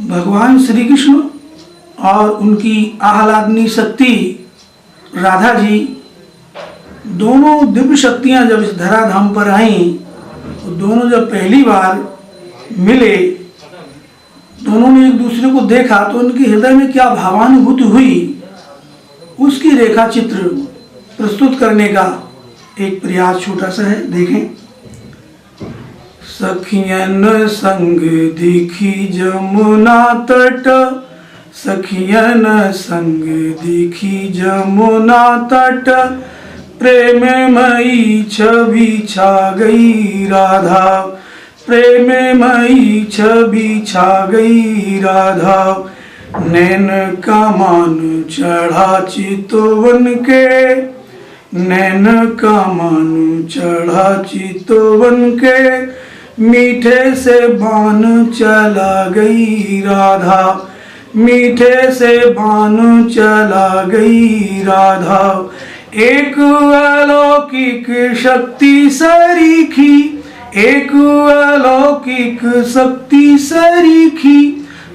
भगवान श्री कृष्ण और उनकी आह्लादनी शक्ति राधा जी दोनों दिव्य शक्तियां जब इस धराधाम पर आईं तो दोनों जब पहली बार मिले, दोनों ने एक दूसरे को देखा तो उनके हृदय में क्या भावानुभूति हुई, उसकी रेखा चित्र प्रस्तुत करने का एक प्रयास छोटा सा है, देखें। सखियन संग दिखी जमुना तट, सखियन संग दिखी जमुना तट, प्रेममयी छवि छा गई राधा, प्रेममयी छवि छा गई राधा। नैन का मान चढ़ा चितवन के, नैन का मान चढ़ा चितवन के, मीठे से बाण चला गई राधा, मीठे से बाण चला गई राधा। एक अलौकिक शक्ति सरीखी, एक अलौकिक शक्ति सरीखी,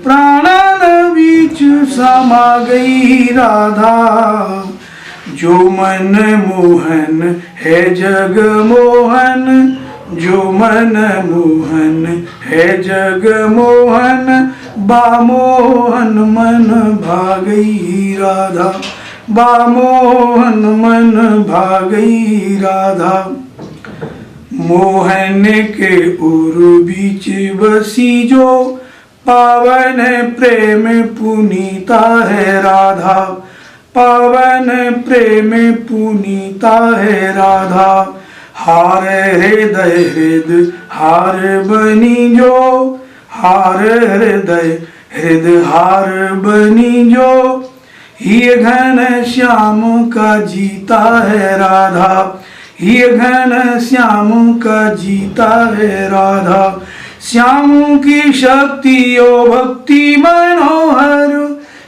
प्राणन बीच समा गई राधा। जो मन मोहन है जग मोहन, जो मन मोहन है जग मोहन, बामोहन मन भागई राधा, बामोहन मन भागई राधा। मोहन के उर बीच बसी जो, पावन प्रेम पुनीता है राधा, पावन प्रेम पुनीता है राधा। हार हृदय हृदय हार बनी जो, हार हृदय हृदय हार बनी जो, ये घन श्याम का जीता है राधा, ये घन श्याम का जीता है राधा। श्याम की शक्ति ओ भक्ति मनोहर,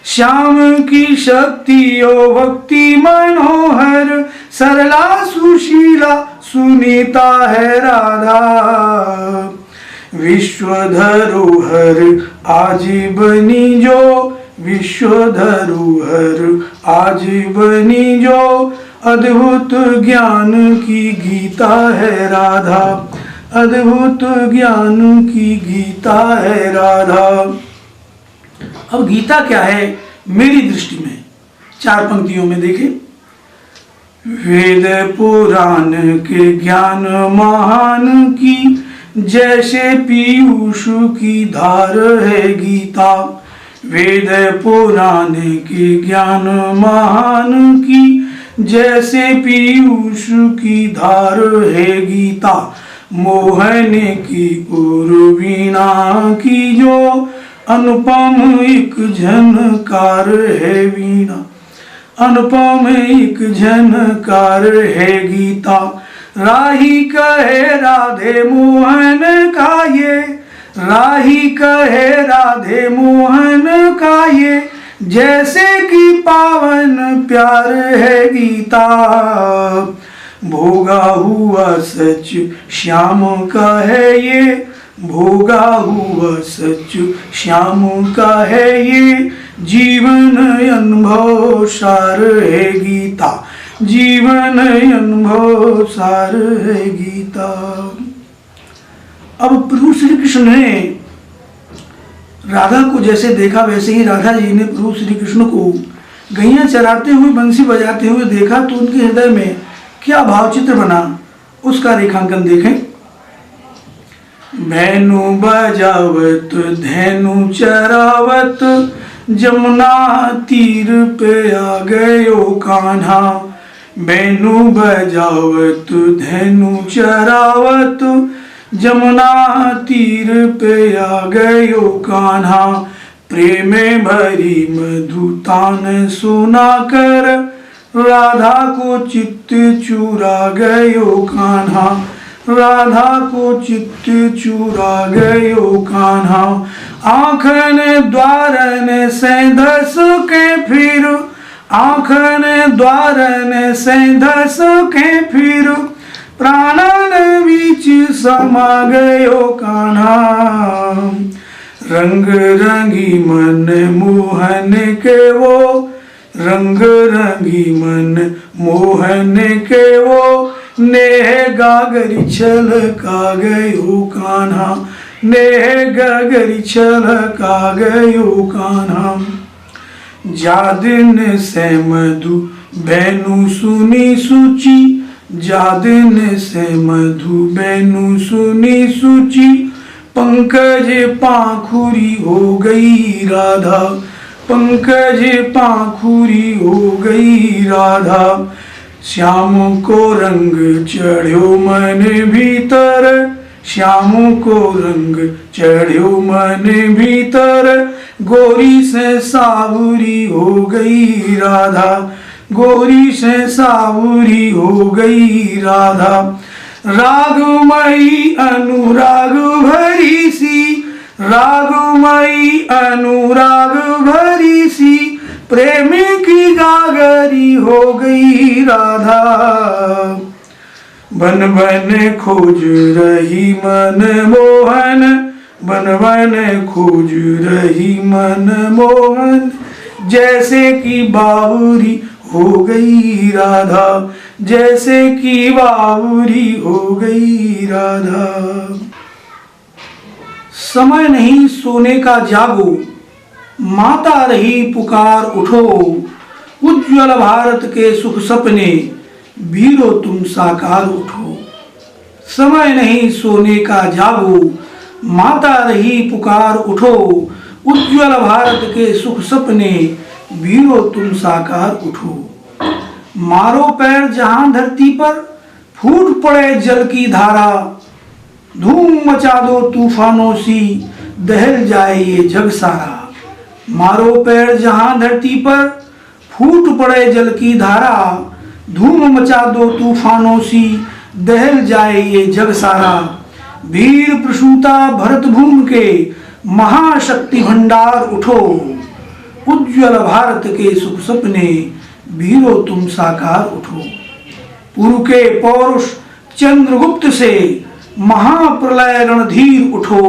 श्याम की शक्ति ओ भक्ति मनोहर, सरला सुशीला सुनीता है राधा। विश्व धरोहर आज बनी जो, विश्व धरोहर आज बनी जो, अद्भुत ज्ञान की गीता है राधा, अद्भुत ज्ञान की गीता है राधा। अब गीता क्या है मेरी दृष्टि में, चार पंक्तियों में देखें। वेद पुराण के ज्ञान महान की, जैसे पीयूष की धार है गीता। वेद पुराण के ज्ञान महान की, जैसे पीयूष की धार है गीता। मोहन की उर वीणा की जो, अनुपम एक झनकार है वीणा, अनुपम एक झनकार है गीता। राही कहे राधे मोहन का ये, राही कहे राधे मोहन का ये, जैसे कि पावन प्यार है गीता। भोगा हुआ सच श्याम का है ये, भोगा हुआ सच श्याम का है ये, जीवन अनुभव सार है गीता, जीवन अनुभव सार है गीता। अब प्रभु श्री कृष्ण ने राधा को जैसे देखा, वैसे ही राधा जी ने प्रभु श्री कृष्ण को गैया चराते हुए बंसी बजाते हुए देखा, तो उनके हृदय में क्या भावचित्र बना, उसका रेखांकन देखें। बैनु बजावत धैनु चरावत, जमुना तीर पे आ गयो कान्हा। बैनु बजावत धैनु चरावत, जमुना तीर पे आ गयो कान्हा। प्रेम भरी मधुतान सुना कर, राधा को चित्त चुरा गयो कान्हा, राधा को चित्त चुरा गयो कान्हा। आँखन द्वारन से धस के फिर, आँखन द्वारन से धस के फिर, प्राणन बीच समा गयो कान्हा। रंग रंगी मन मोहन के वो, रंग रंगी मन मोहन के वो, नेह गागरी छलका गयो कान्हा, नेह गागरी छलका गयो कान्हा। जादिन से मधु बैनु सुनी सूची, जादिन से मधु बैनु सुनी सूची, पंकज पाखुरी हो गई राधा, पंकज पाखुरी हो गई राधा। श्याम को रंग चढ़्यो मन भीतर, श्याम को रंग चढ़्यो मन भीतर, गोरी से सावरी हो गई राधा, गोरी से सावरी हो गई राधा। रागमयी अनुराग भरी सी, रागमयी अनुराग भरी सी, प्रेमी की गागरी हो गई राधा। बन बन खोज रही मन मोहन, बन बन खोज रही मन मोहन, जैसे कि बावरी हो गई राधा, जैसे कि बावरी हो गई राधा। समय नहीं सोने का जागो, माता रही पुकार उठो, उज्ज्वल भारत के सुख सपने वीरो तुम साकार उठो। समय नहीं सोने का जागो, माता रही पुकार उठो, उज्ज्वल भारत के सुख सपने वीरो तुम साकार उठो। मारो पैर जहां धरती पर, फूट पड़े जल की धारा, धूम मचा दो तूफानों सी, दहल जाए ये जग सारा। मारो पैर जहां धरती पर, फूट पड़े जल की धारा, धूम मचा दो तूफानों सी, दहल जाए ये जग सारा। वीर प्रसूता भरत भूमि के महाशक्ति भंडार उठो, उज्ज्वल भारत के सुख सपने वीरो तुम साकार उठो। पूर्व के पौरुष चंद्रगुप्त से महाप्रलय रणधीर उठो,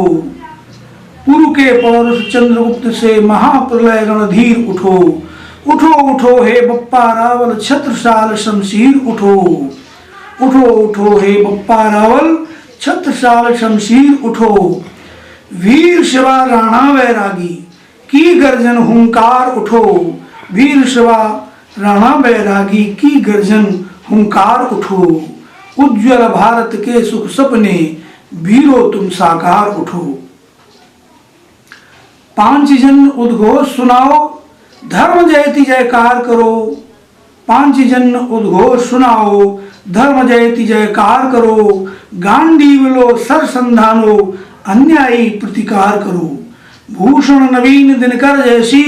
पूर्व के पौरुष चंद्रगुप्त से महाप्रलय रणधीर उठो। उठो उठो हे बप्पा रावल छत्रसाल शमशीर उठो, उठो उठो हे बप्पा रावल छत्रसाल शमशीर उठो। वीर शिवा राणा वैरागी की गर्जन हुंकार उठो, वीर शिवा राणा वैरागी की गर्जन हुंकार उठो। उज्ज्वल भारत के सुख सपने वीरो तुम साकार उठो। पांचजन्य उद्घोष सुनाओ, धर्म जयति जयकार करो, पांचजन्य उद्घोष सुनाओ, धर्म जयति जयकार करो। गांडीव लो सर संधानो, अन्यायी प्रतिकार करो। भूषण नवीन दिनकर जैसी,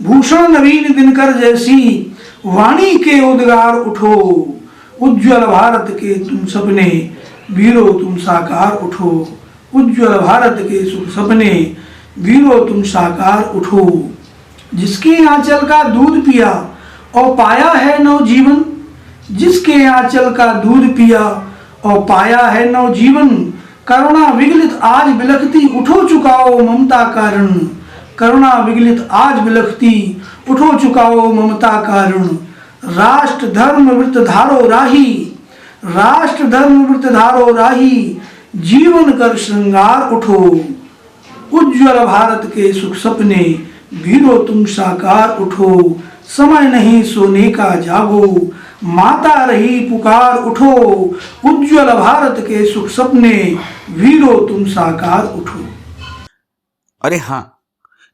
भूषण नवीन दिनकर जैसी वाणी के उद्गार उठो। उज्ज्वल भारत के तुम सपने वीरो तुम साकार उठो, उज्ज्वल भारत के सुख सपने वीरो तुम साकार उठो। जिसके आंचल का दूध पिया और पाया है नवजीवन, जिसके आंचल का दूध पिया और पाया है नवजीवन, करुणा विगलित आज बिलखती उठो चुकाओ ममता कारण, करुणा विगलित आज बिलखती उठो चुकाओ ममता कारण। राष्ट्र धर्म वृत धारो राही, राष्ट्र धर्म वृत धारो राही, जीवन कर श्रृंगार उठो। उज्ज्वल भारत के सुख सपने वीरो तुम साकार उठो। समय नहीं सोने का जागो, माता रही पुकार उठो। उज्ज्वल भारत के सुख सपने वीरो तुम साकार उठो। अरे हाँ,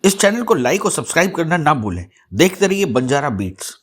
इस चैनल को लाइक और सब्सक्राइब करना ना भूलें। देखते रहिए बंजारा बीट्स।